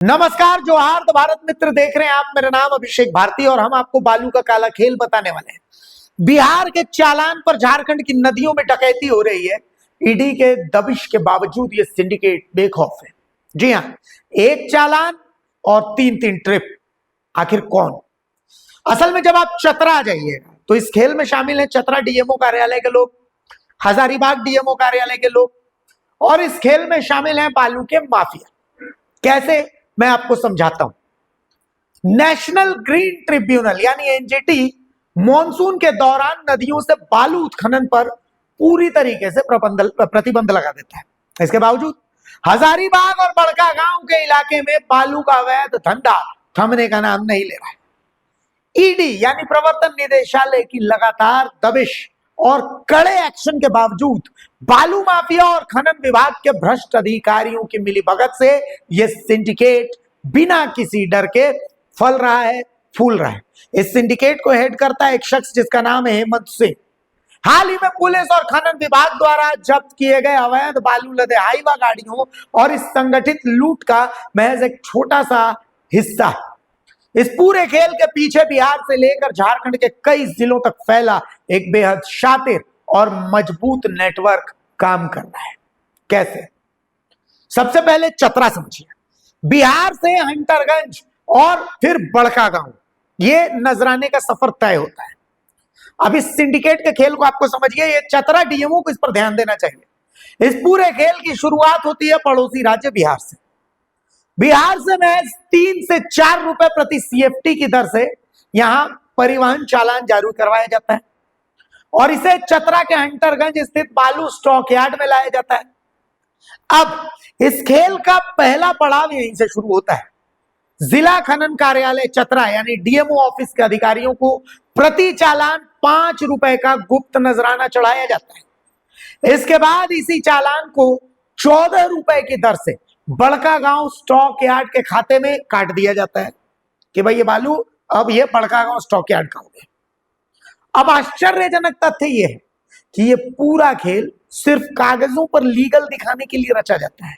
नमस्कार, जोहार। तो भारत मित्र देख रहे हैं आप। मेरा नाम अभिषेक भारती और हम आपको बालू का काला खेल बताने वाले हैं। बिहार के चालान पर झारखंड की नदियों में डकैती हो रही है। ईडी के दबिश के बावजूद ये सिंडिकेट बेखौफ है। जी हाँ, एक चालान और तीन तीन ट्रिप। आखिर कौन? असल में जब आप चतरा आ जाइएगा तो इस खेल में शामिल है चतरा डीएमओ कार्यालय के लोग, हजारीबाग डीएमओ कार्यालय के लोग, और इस खेल में शामिल है बालू के माफिया। कैसे, मैं आपको समझाता हूं। नेशनल ग्रीन ट्रिब्यूनल यानी एनजीटी मॉनसून के दौरान नदियों से बालू उत्खनन पर पूरी तरीके से प्रतिबंध लगा देता है। इसके बावजूद हजारीबाग और बड़कागांव के इलाके में बालू का अवैध धंधा थमने का नाम नहीं ले रहा है। ईडी यानी प्रवर्तन निदेशालय की लगातार दबिश और कड़े एक्शन के बावजूद बालू माफिया और खनन विभाग के भ्रष्ट अधिकारियों की मिलीभगत से यह सिंडिकेट बिना किसी डर के फल रहा है, फूल रहा है। इस सिंडिकेट को हेड करता है एक शख्स जिसका नाम है हेमंत सिंह। हाल ही में पुलिस और खनन विभाग द्वारा जब्त किए गए अवैध बालू लदे हाईवा गाड़ियों और इस संगठित लूट का महज एक छोटा सा हिस्सा है। इस पूरे खेल के पीछे बिहार से लेकर झारखंड के कई जिलों तक फैला एक बेहद शातिर और मजबूत नेटवर्क काम कर रहा है। कैसे? सबसे पहले चतरा समझिए। बिहार से हंटरगंज और फिर बड़कागांव, ये नजराने का सफर तय होता है। अब इस सिंडिकेट के खेल को आपको समझिए, ये चतरा डीएमओ को इस पर ध्यान देना चाहिए। इस पूरे खेल की शुरुआत होती है पड़ोसी राज्य बिहार से। बिहार से महज 3 से 4 रुपए प्रति सीएफटी की दर से यहां परिवहन चालान जारी करवाया जाता है और इसे चतरा के हंटरगंज स्थित बालू स्टॉक यार्ड में लाया जाता है। अब इस खेल का पहला पड़ाव यहीं से शुरू होता है। जिला खनन कार्यालय चतरा यानी डीएमओ ऑफिस के अधिकारियों को प्रति चालान 5 रुपए का गुप्त नजराना चढ़ाया जाता है। इसके बाद इसी चालान को 14 रुपए की दर से बड़कागांव स्टॉक यार्ड के खाते में काट दिया जाता है कि भाई ये बालू अब ये बड़कागांव स्टॉक यार्ड का हो गया। अब आश्चर्यजनक तथ्य यह है कि ये पूरा खेल सिर्फ कागजों पर लीगल दिखाने के लिए रचा जाता है।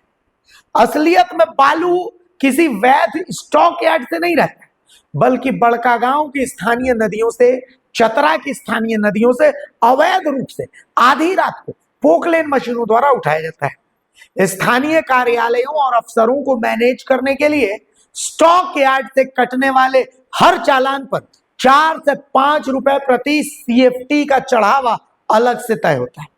असलियत में बालू किसी वैध स्टॉक यार्ड से नहीं रहता है, बल्कि बड़कागांव की स्थानीय नदियों से, चतरा की स्थानीय नदियों से अवैध रूप से आधी रात को पोकलेन मशीनों द्वारा उठाया जाता है। स्थानीय कार्यालयों और अफसरों को मैनेज करने के लिए स्टॉक यार्ड से कटने वाले हर चालान पर 4 से 5 रुपए प्रति सीएफटी का चढ़ावा अलग से तय होता है।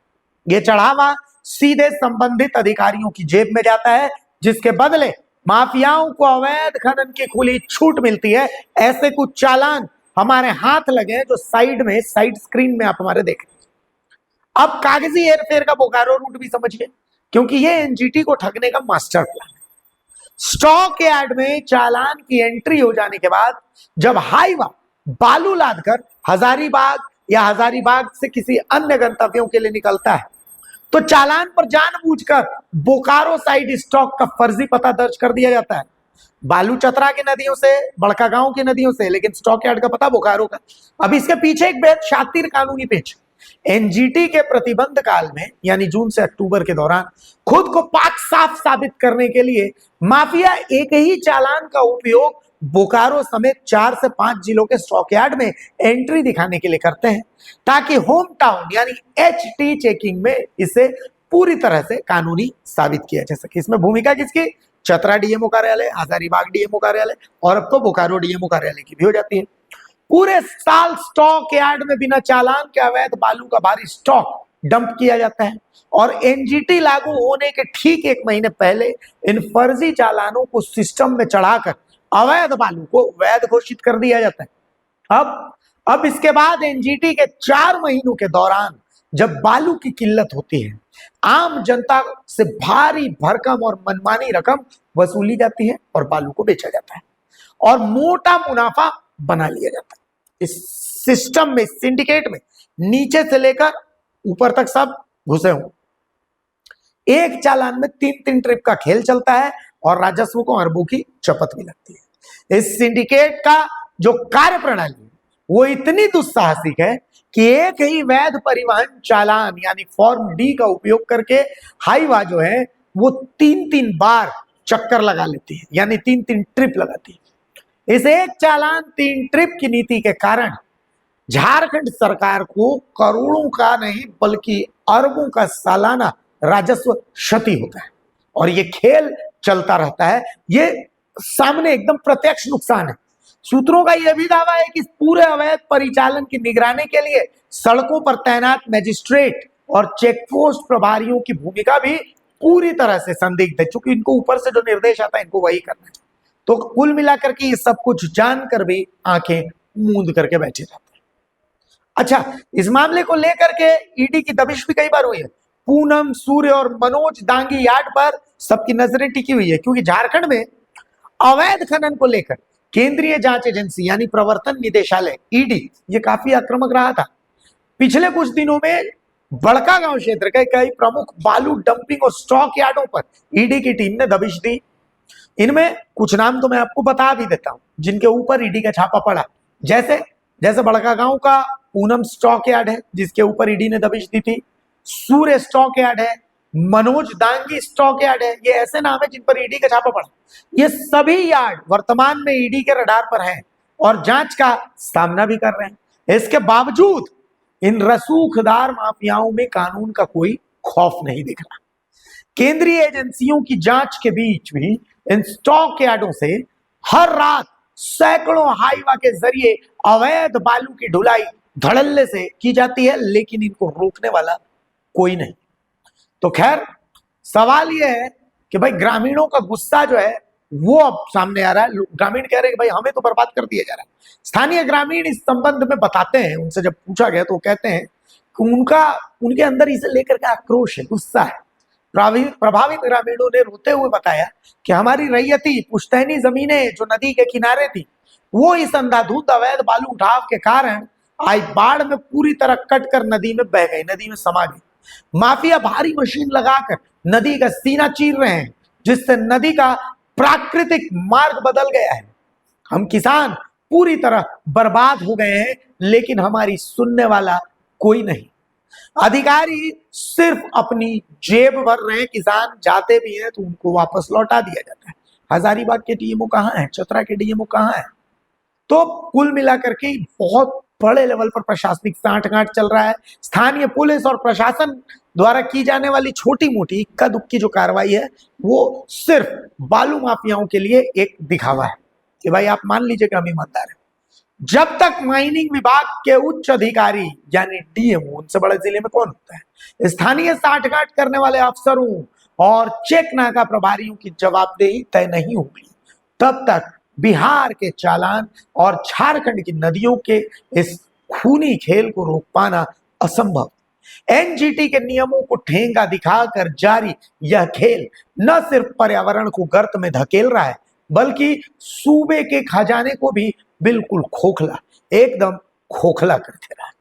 यह चढ़ावा सीधे संबंधित अधिकारियों की जेब में जाता है, जिसके बदले माफियाओं को अवैध खनन की खुली छूट मिलती है। ऐसे कुछ चालान हमारे हाथ लगे हैं जो साइड स्क्रीन में आप हमारे देख रहे हैं। अब कागजी हेरफेर का बोकारो रूट भी समझिए, क्योंकि ये एनजीटी को ठगने का मास्टर प्लान है। स्टॉक यार्ड में चालान की एंट्री हो जाने के बाद जब हाईवा बालू लादकर हजारीबाग या हजारीबाग से किसी अन्य गंतव्यों के लिए निकलता है तो चालान पर जानबूझकर बोकारो साइड स्टॉक का फर्जी पता दर्ज कर दिया जाता है। बालू चतरा की नदियों से, बड़कागांव की नदियों से, लेकिन स्टॉक यार्ड का पता बोकारो का। अब इसके पीछे एक बेहद शातिर कानूनी पेच। एनजीटी के प्रतिबंध काल में यानी जून से अक्टूबर के दौरान खुद को पाक साफ साबित करने के लिए माफिया एक ही चालान का उपयोग बोकारो समेत 4 से 5 जिलों के स्टॉक यार्ड में एंट्री दिखाने के लिए करते हैं, ताकि होम टाउन यानी एचटी चेकिंग में इसे पूरी तरह से कानूनी साबित किया जा सके। इसमें भूमिका किसकी? चतरा डीएमओ कार्यालय, हजारीबाग डीएमओ कार्यालय और अब तो बोकारो डीएमओ कार्यालय की भी हो जाती है। पूरे साल स्टॉक यार्ड में बिना चालान के अवैध बालू का भारी स्टॉक डंप किया जाता है और एनजीटी लागू होने के ठीक 1 महीने पहले इन फर्जी चालानों को सिस्टम में चढ़ाकर अवैध बालू को वैध घोषित कर दिया जाता है। अब इसके बाद एनजीटी के 4 महीनों के दौरान जब बालू की किल्लत होती है, आम जनता से भारी भरकम और मनमानी रकम वसूली जाती है और बालू को बेचा जाता है और मोटा मुनाफा बना लिया जाता है। इस सिस्टम में, सिंडिकेट में नीचे से लेकर ऊपर तक सब घुसे हुए। एक चालान में 3-3 ट्रिप का खेल चलता है और राजस्व को अरबों की चपत भी लगती है। इस सिंडिकेट का जो कार्य प्रणाली है वो इतनी दुस्साहसिक है कि एक ही वैध परिवहन चालान यानी फॉर्म डी का उपयोग करके हाईवा जो है वो 3-3 बार चक्कर लगा लेती है, यानी 3-3 ट्रिप लगाती है। इस एक चालान 3 ट्रिप की नीति के कारण झारखंड सरकार को करोड़ों का नहीं बल्कि अरबों का सालाना राजस्व क्षति होता है और ये खेल चलता रहता है। ये सामने एकदम प्रत्यक्ष नुकसान है। सूत्रों का यह भी दावा है कि इस पूरे अवैध परिचालन की निगरानी के लिए सड़कों पर तैनात मजिस्ट्रेट और चेकपोस्ट प्रभारियों की भूमिका भी पूरी तरह से संदिग्ध है, क्योंकि इनको ऊपर से जो निर्देश आता है इनको वही करना है। तो कुल मिलाकर के ये सब कुछ जानकर भी आंखें मूंद करके बैठे रहते हैं। अच्छा, इस मामले को लेकर के ईडी की दबिश भी कई बार हुई है। पूनम, सूर्य और मनोज दांगी यार्ड पर सबकी नजरें टिकी हुई है, क्योंकि झारखंड में अवैध खनन को लेकर केंद्रीय जांच एजेंसी यानी प्रवर्तन निदेशालय ईडी ये काफी आक्रामक रहा था। पिछले कुछ दिनों में बड़कागांव क्षेत्र के कई प्रमुख बालू डंपिंग और स्टॉक यार्डों पर ईडी की टीम ने दबिश दी। इनमें कुछ नाम तो मैं आपको बता भी देता हूं जिनके ऊपर ईडी का छापा पड़ा। जैसे बड़कागांव का पूनम स्टॉक यार्ड है जिसके ऊपर ईडी ने दबिश दी थी, सूर्य स्टॉक यार्ड है, मनोज दांगी स्टॉक यार्ड है। ये ऐसे नाम है जिन पर ईडी का छापा पड़ा। ये सभी यार्ड वर्तमान में ईडी के रडार पर हैं और जांच का सामना भी कर रहे हैं। इसके बावजूद इन रसूखदार माफियाओं में कानून का कोई खौफ नहीं दिख रहा। केंद्रीय एजेंसियों की जांच के बीच भी इन स्टॉक यार्डों से हर रात सैकड़ों हाईवा के जरिए अवैध बालू की ढुलाई धड़ल्ले से की जाती है, लेकिन इनको रोकने वाला कोई नहीं। तो खैर, सवाल यह है कि भाई ग्रामीणों का गुस्सा जो है वो अब सामने आ रहा है। ग्रामीण कह रहे हैं कि भाई हमें तो बर्बाद कर दिया जा रहा है। स्थानीय ग्रामीण इस संबंध में बताते हैं, उनसे जब पूछा गया तो वो कहते हैं कि उनके अंदर इसे लेकर के आक्रोश है, गुस्सा है। प्रभावित ग्रामीणों ने रोते हुए बताया कि हमारी रैयती पुश्तैनी जमीनें जो नदी के किनारे थी वो इस अंधाधुंध अवैध बालू उठाव के कारण आज बाढ़ में पूरी तरह कट कर नदी में बह गई, नदी में समा गई। माफिया भारी मशीन लगाकर नदी का सीना चीर रहे हैं, जिससे नदी का प्राकृतिक मार्ग बदल गया है। हम किसान पूरी तरह बर्बाद हो गए हैं, लेकिन हमारी सुनने वाला कोई नहीं। अधिकारी सिर्फ अपनी जेब भर रहे हैं। किसान जाते भी हैं तो उनको वापस लौटा दिया जाता है। हजारीबाग के डीएमओ कहाँ है, चतरा के डीएमओ कहाँ है? तो कुल मिलाकर के बहुत बड़े लेवल पर प्रशासनिक सांठगांठ चल रहा है। स्थानीय पुलिस और प्रशासन द्वारा की जाने वाली छोटी मोटी इक्का दुक्की जो कार्रवाई है वो सिर्फ बालू माफियाओं के लिए एक दिखावा है कि भाई आप मान लीजिए कि हम ईमानदार हैं। जब तक माइनिंग विभाग के उच्च अधिकारी यानी डीएमओ, उनसे बड़े जिले में कौन होता है, स्थानीय सांठगांठ करने वाले अफसरों और चेक नाका प्रभारियों की जवाबदेही तय नहीं होगी, तब तक बिहार के चालान और झारखंड की नदियों के इस खूनी खेल को रोक पाना असंभव। एनजीटी के नियमों को ठेंगा दिखाकर जारी यह खेल न सिर्फ पर्यावरण को गर्त में धकेल रहा है, बल्कि सूबे के खजाने को भी बिल्कुल खोखला, एकदम खोखला करते रहा है।